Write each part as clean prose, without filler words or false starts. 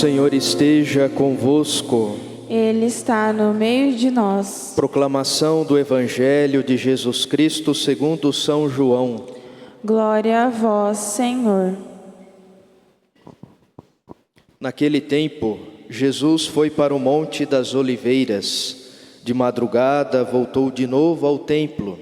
Senhor esteja convosco. Ele está no meio de nós. Proclamação do Evangelho de Jesus Cristo segundo São João. Glória a vós, Senhor. Naquele tempo, Jesus foi para o Monte das Oliveiras. De madrugada, voltou de novo ao templo.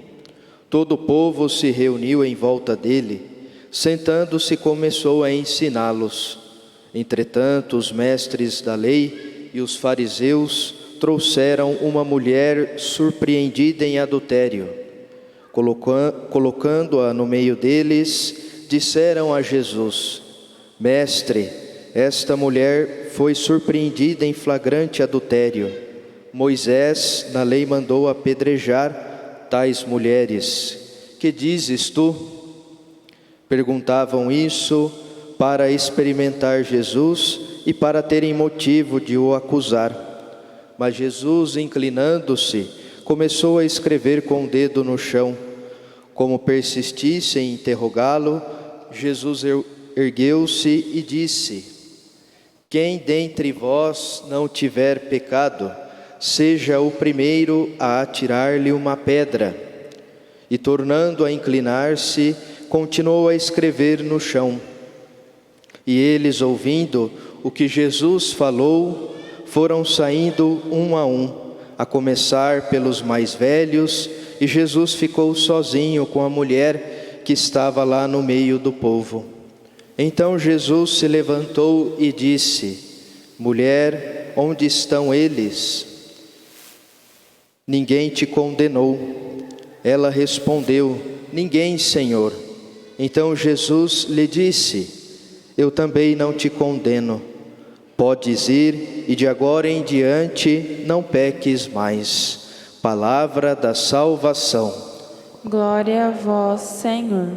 Todo o povo se reuniu em volta dele. Sentando-se, começou a ensiná-los. Entretanto, os mestres da lei e os fariseus trouxeram uma mulher surpreendida em adultério. Colocando-a no meio deles, disseram a Jesus: Mestre, esta mulher foi surpreendida em flagrante adultério. Moisés, na lei, mandou apedrejar tais mulheres. Que dizes tu? Perguntavam isso para experimentar Jesus e para terem motivo de o acusar. Mas Jesus, inclinando-se, começou a escrever com o dedo no chão. Como persistissem em interrogá-lo, Jesus ergueu-se e disse: Quem dentre vós não tiver pecado, seja o primeiro a atirar-lhe uma pedra. E tornando a inclinar-se, continuou a escrever no chão. E eles, ouvindo o que Jesus falou, foram saindo um, a começar pelos mais velhos, e Jesus ficou sozinho com a mulher que estava lá no meio do povo. Então Jesus se levantou e disse: Mulher, onde estão eles? Ninguém te condenou. Ela respondeu: Ninguém, Senhor. Então Jesus lhe disse: Eu também não te condeno. Podes ir e de agora em diante não peques mais. Palavra da salvação. Glória a vós, Senhor.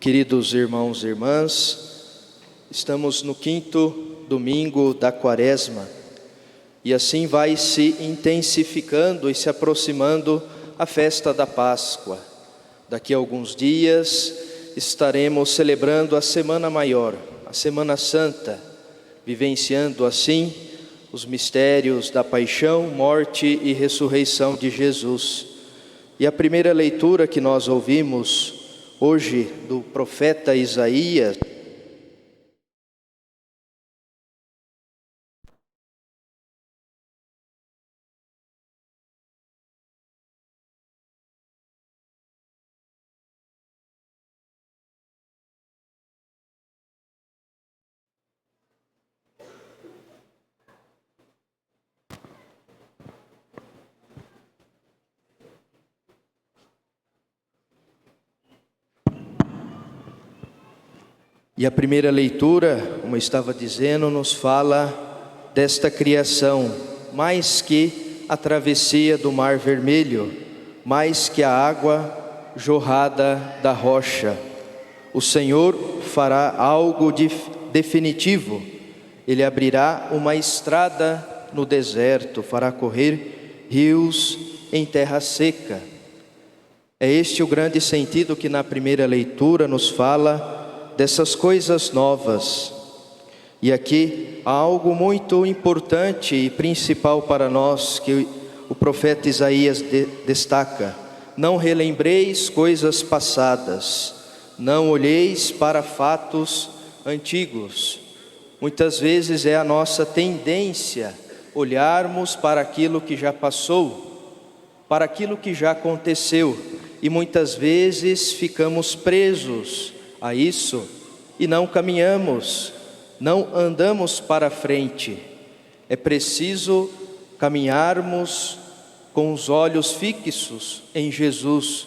Queridos irmãos e irmãs, estamos no 5º domingo da Quaresma. E assim vai se intensificando e se aproximando a festa da Páscoa. Daqui a alguns dias estaremos celebrando a Semana Maior, a Semana Santa, vivenciando assim os mistérios da paixão, morte e ressurreição de Jesus. E a primeira leitura que nós ouvimos hoje do profeta Isaías, e a primeira leitura, como eu estava dizendo, nos fala desta criação, mais que a travessia do Mar Vermelho, mais que a água jorrada da rocha. O Senhor fará algo definitivo. Ele abrirá uma estrada no deserto, fará correr rios em terra seca. É este o grande sentido que na primeira leitura nos fala dessas coisas novas. E aqui há algo muito importante e principal para nós que o profeta Isaías destaca: não relembreis coisas passadas, não olheis para fatos antigos. Muitas vezes é a nossa tendência olharmos para aquilo que já passou, para aquilo que já aconteceu, e muitas vezes ficamos presos a isso e não caminhamos, não andamos para frente. É preciso caminharmos com os olhos fixos em Jesus.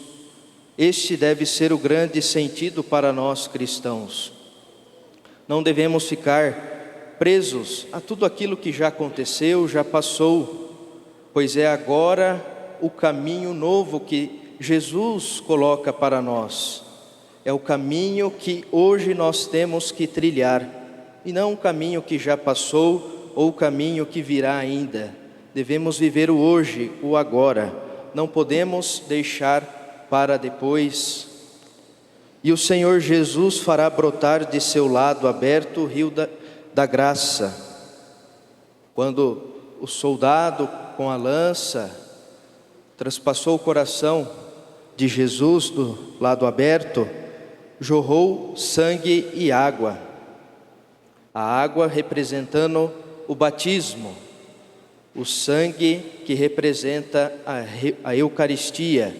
Este deve ser o grande sentido para nós cristãos. Não devemos ficar presos a tudo aquilo que já aconteceu, já passou, pois é agora o caminho novo que Jesus coloca para nós. É o caminho que hoje nós temos que trilhar, e não o caminho que já passou ou o caminho que virá ainda. Devemos viver o hoje, o agora. Não podemos deixar para depois. E o Senhor Jesus fará brotar de seu lado aberto o rio da graça. Quando o soldado com a lança transpassou o coração de Jesus do lado aberto, jorrou sangue e água. A água representando o batismo, o sangue que representa a Eucaristia.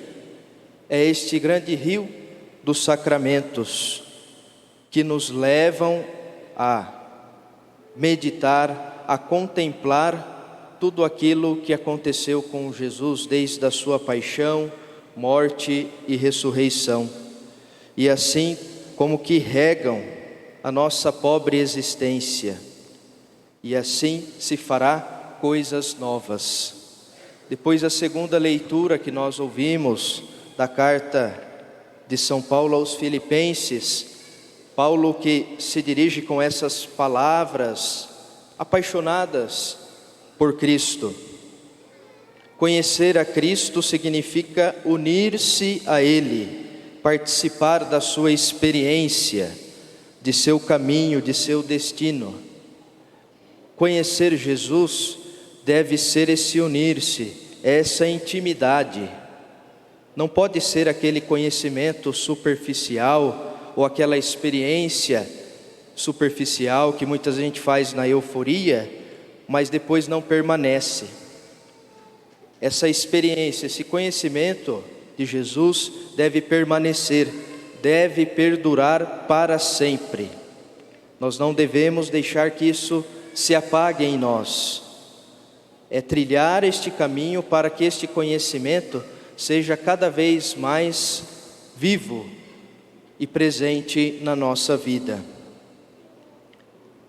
É este grande rio dos sacramentos que nos levam a meditar, a contemplar tudo aquilo que aconteceu com Jesus desde a sua paixão, morte e ressurreição. E assim como que regam a nossa pobre existência. E assim se fará coisas novas. Depois da segunda leitura que nós ouvimos da carta de São Paulo aos Filipenses, Paulo que se dirige com essas palavras apaixonadas por Cristo. Conhecer a Cristo significa unir-se a Ele, participar da sua experiência, de seu caminho, de seu destino. Conhecer Jesus deve ser esse unir-se, essa intimidade. Não pode ser aquele conhecimento superficial ou aquela experiência superficial que muita gente faz na euforia, mas depois não permanece. Essa experiência, esse conhecimento de Jesus deve permanecer, deve perdurar para sempre. Nós não devemos deixar que isso se apague em nós. É trilhar este caminho para que este conhecimento seja cada vez mais vivo e presente na nossa vida.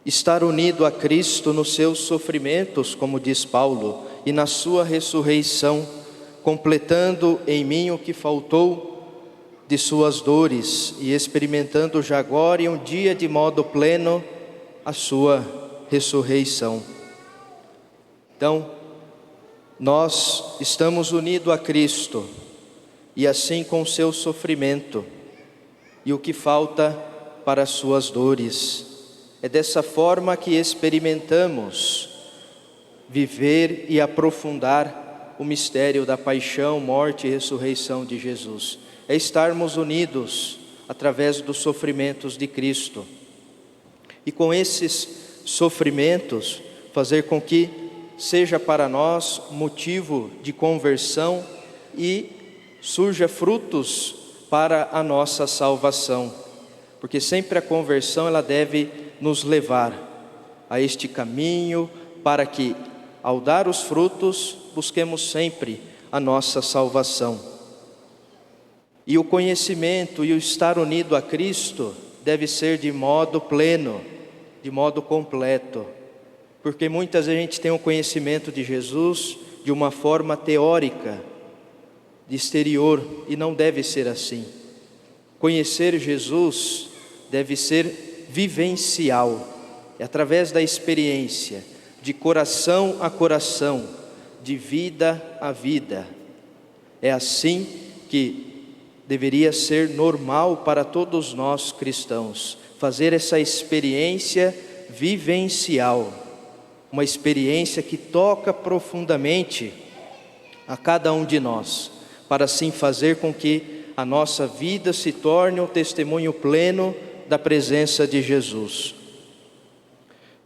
Estar unido a Cristo nos seus sofrimentos, como diz Paulo, e na sua ressurreição, completando em mim o que faltou de suas dores e experimentando já agora e um dia de modo pleno a sua ressurreição. Então, nós estamos unidos a Cristo e assim com o seu sofrimento e o que falta para as suas dores. É dessa forma que experimentamos viver e aprofundar o mistério da paixão, morte e ressurreição de Jesus. É estarmos unidos através dos sofrimentos de Cristo. E com esses sofrimentos, fazer com que seja para nós motivo de conversão e surja frutos para a nossa salvação. Porque sempre a conversão ela deve nos levar a este caminho para que, ao dar os frutos, busquemos sempre a nossa salvação. E o conhecimento e o estar unido a Cristo deve ser de modo pleno, de modo completo. Porque muitas vezes a gente tem um conhecimento de Jesus de uma forma teórica, de exterior, e não deve ser assim. Conhecer Jesus deve ser vivencial, é através da experiência, de coração a coração, de vida a vida. É assim que deveria ser normal para todos nós cristãos, fazer essa experiência vivencial, uma experiência que toca profundamente a cada um de nós, para assim fazer com que a nossa vida se torne um testemunho pleno da presença de Jesus.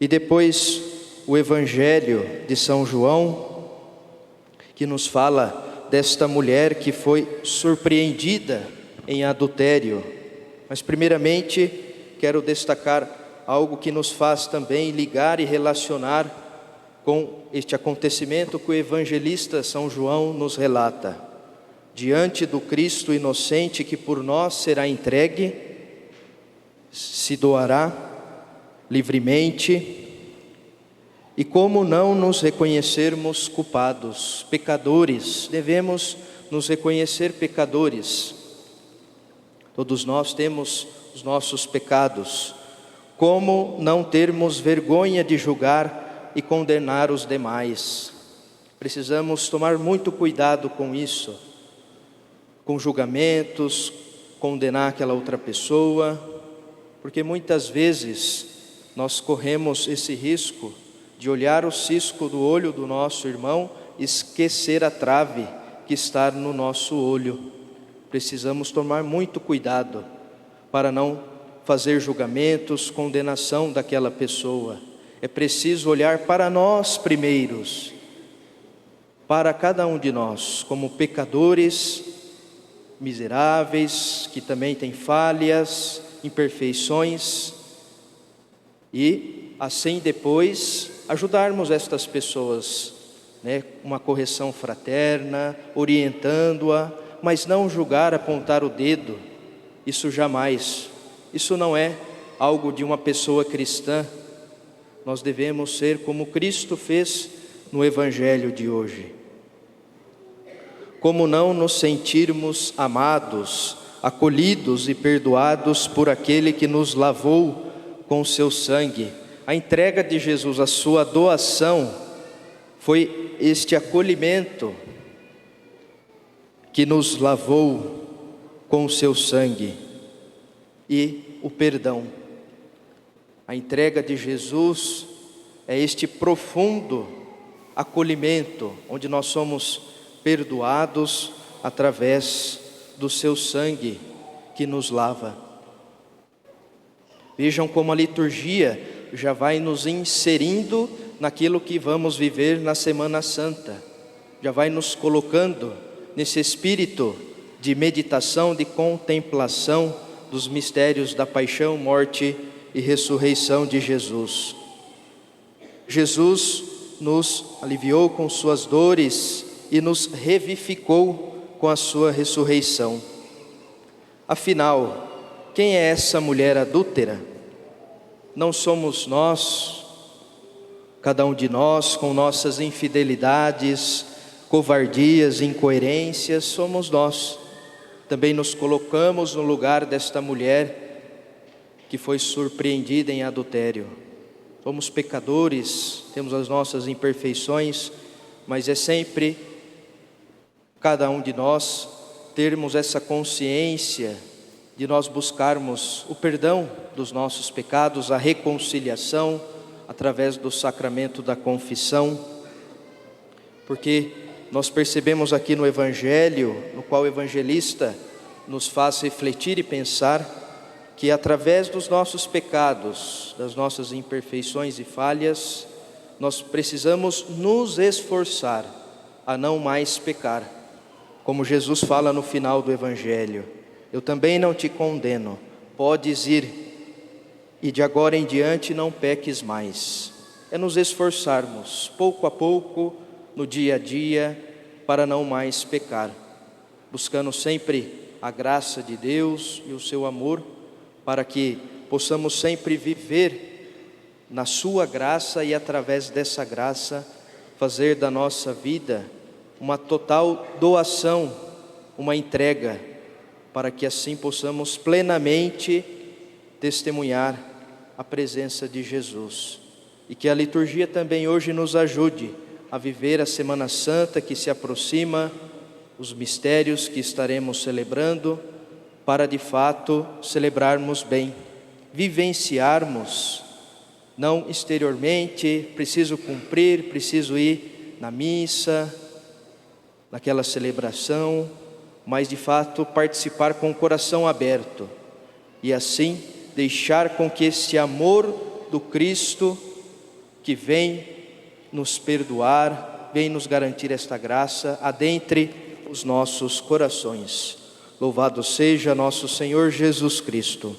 E depois o Evangelho de São João, que nos fala desta mulher que foi surpreendida em adultério. Mas primeiramente quero destacar algo que nos faz também ligar e relacionar com este acontecimento que o evangelista São João nos relata. Diante do Cristo inocente que por nós será entregue, se doará livremente. E como não nos reconhecermos culpados, pecadores, devemos nos reconhecer pecadores. Todos nós temos os nossos pecados. Como não termos vergonha de julgar e condenar os demais? Precisamos tomar muito cuidado com isso. com julgamentos, condenar aquela outra pessoa, porque muitas vezes nós corremos esse risco de olhar o cisco do olho do nosso irmão e esquecer a trave que está no nosso olho. Precisamos tomar muito cuidado para não fazer julgamentos, condenação daquela pessoa. É preciso olhar para nós primeiros, para cada um de nós, como pecadores, miseráveis, que também têm falhas, imperfeições, e assim depois ajudarmos estas pessoas, uma correção fraterna, orientando-a, mas não julgar, apontar o dedo, isso jamais, isso não é algo de uma pessoa cristã. Nós devemos ser como Cristo fez no Evangelho de hoje. Como não nos sentirmos amados, acolhidos e perdoados por aquele que nos lavou com seu sangue? A entrega de Jesus, a sua doação, foi este acolhimento que nos lavou com o seu sangue, e o perdão. A entrega de Jesus é este profundo acolhimento, onde nós somos perdoados através do seu sangue que nos lava. Vejam como a liturgia já vai nos inserindo naquilo que vamos viver na Semana Santa, já vai nos colocando nesse espírito de meditação, de contemplação dos mistérios da paixão, morte e ressurreição de Jesus. Jesus nos aliviou com suas dores e nos revivificou com a sua ressurreição. Afinal, quem é essa mulher adúltera? Não somos nós, cada um de nós, com nossas infidelidades, covardias, incoerências, somos nós. Também nos colocamos no lugar desta mulher que foi surpreendida em adultério. Somos pecadores, temos as nossas imperfeições, mas é sempre cada um de nós termos essa consciência de nós buscarmos o perdão dos nossos pecados, a reconciliação através do sacramento da confissão, porque nós percebemos aqui no Evangelho, no qual o evangelista nos faz refletir e pensar, que através dos nossos pecados, das nossas imperfeições e falhas, nós precisamos nos esforçar a não mais pecar. Como Jesus fala no final do Evangelho: eu também não te condeno, podes ir, e de agora em diante não peques mais. É nos esforçarmos, pouco a pouco, no dia a dia, para não mais pecar, buscando sempre a graça de Deus e o seu amor, para que possamos sempre viver na sua graça e através dessa graça fazer da nossa vida uma total doação, uma entrega, para que assim possamos plenamente testemunhar a presença de Jesus. E que a liturgia também hoje nos ajude a viver a Semana Santa que se aproxima, os mistérios que estaremos celebrando, para de fato celebrarmos bem, vivenciarmos, não exteriormente, preciso cumprir, preciso ir na missa, naquela celebração, mas de fato participar com o coração aberto, e assim deixar com que este amor do Cristo, que vem nos perdoar, vem nos garantir esta graça, adentre os nossos corações. Louvado seja nosso Senhor Jesus Cristo.